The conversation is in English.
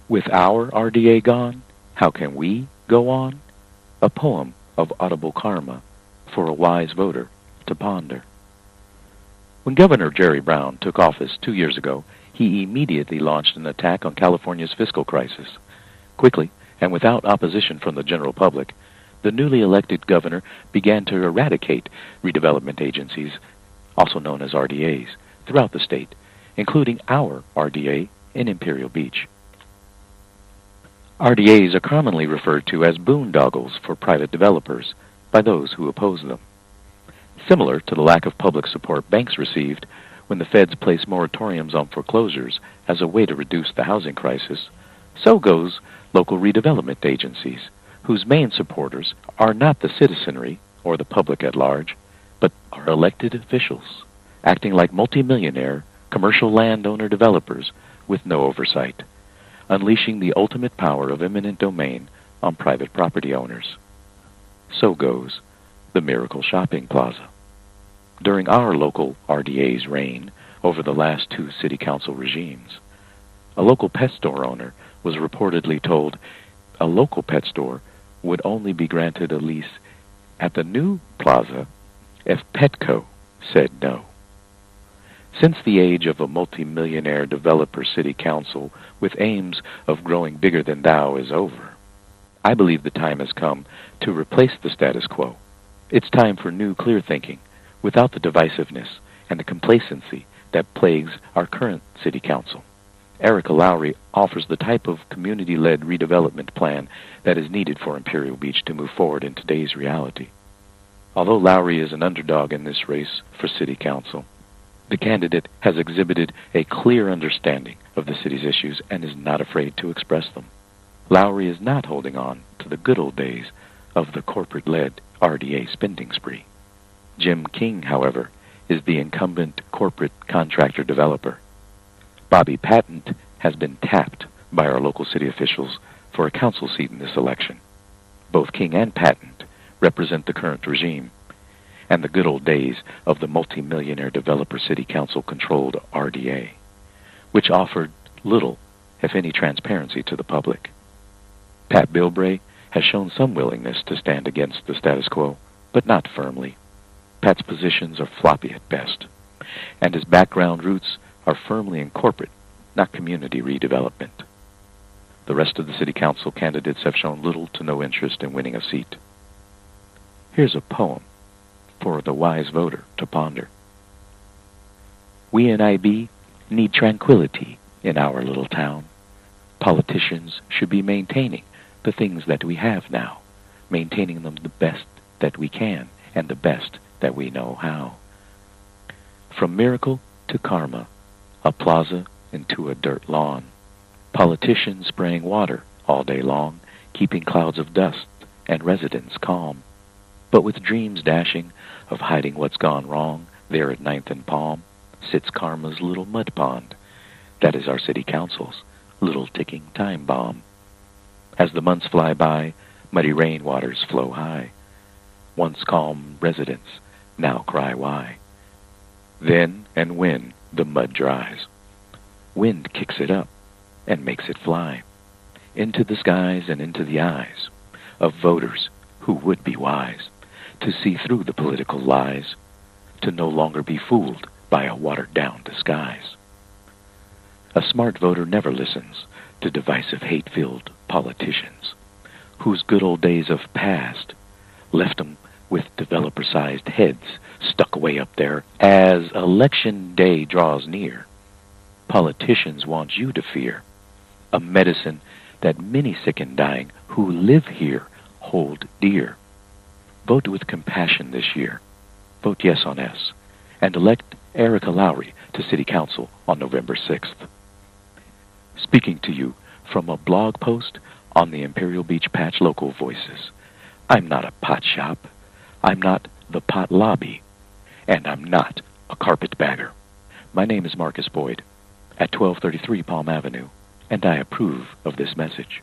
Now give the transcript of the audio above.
With our RDA gone, how can we go on? A poem of audible karma for a wise voter to ponder. When Governor Jerry Brown took office 2 years ago, he immediately launched an attack on California's fiscal crisis. Quickly, and without opposition from the general public, the newly elected governor began to eradicate redevelopment agencies, also known as RDAs, throughout the state, including our RDA in Imperial Beach. RDAs are commonly referred to as boondoggles for private developers by those who oppose them. Similar to the lack of public support banks received when the feds place moratoriums on foreclosures as a way to reduce the housing crisis, so goes local redevelopment agencies, whose main supporters are not the citizenry or the public at large, but are elected officials, acting like multimillionaire commercial landowner developers with no oversight, unleashing the ultimate power of eminent domain on private property owners. So goes the Miracle Shopping Plaza. During our local RDA's reign over the last 2 city council regimes, a local pet store owner was reportedly told a local pet store would only be granted a lease at the new plaza if Petco said no. Since the age of a multimillionaire developer city council with aims of growing bigger than thou is over, I believe the time has come to replace the status quo. It's time for new, clear thinking, without the divisiveness and the complacency that plagues our current city council. Erica Lowry offers the type of community-led redevelopment plan that is needed for Imperial Beach to move forward in today's reality. Although Lowry is an underdog in this race for city council, the candidate has exhibited a clear understanding of the city's issues and is not afraid to express them. Lowry is not holding on to the good old days of the corporate-led RDA spending spree. Jim King, however, is the incumbent corporate contractor developer. Bobby Patton has been tapped by our local city officials for a council seat in this election. Both King and Patton represent the current regime and the good old days of the multimillionaire developer city council-controlled RDA, which offered little, if any, transparency to the public. Pat Bilbray has shown some willingness to stand against the status quo, but not firmly. Pat's positions are floppy at best, and his background roots are firmly in corporate, not community redevelopment. The rest of the city council candidates have shown little to no interest in winning a seat. Here's a poem for the wise voter to ponder. We in IB need tranquility in our little town. Politicians should be maintaining the things that we have now, maintaining them the best that we can and the best that we know how. From miracle to karma, a plaza into a dirt lawn, politicians spraying water all day long, keeping clouds of dust and residents calm. But with dreams dashing of hiding what's gone wrong, there at 9th and Palm sits karma's little mud pond. That is our city council's little ticking time bomb. As the months fly by, muddy rainwaters flow high. Once calm residents now cry why. Then and when the mud dries, wind kicks it up and makes it fly into the skies and into the eyes of voters who would be wise to see through the political lies, to no longer be fooled by a watered-down disguise. A smart voter never listens to divisive, hate-filled politicians whose good old days have passed left them with developer-sized heads stuck away up there. As election day draws near, politicians want you to fear a medicine that many sick and dying who live here hold dear. Vote with compassion this year. Vote yes on S, and elect Erica Lowry to City Council on November 6th. Speaking to you from a blog post on the Imperial Beach Patch Local Voices. I'm not a pot shop. I'm not the pot lobby. And I'm not a carpetbagger. My name is Marcus Boyd at 1233 Palm Avenue, and I approve of this message.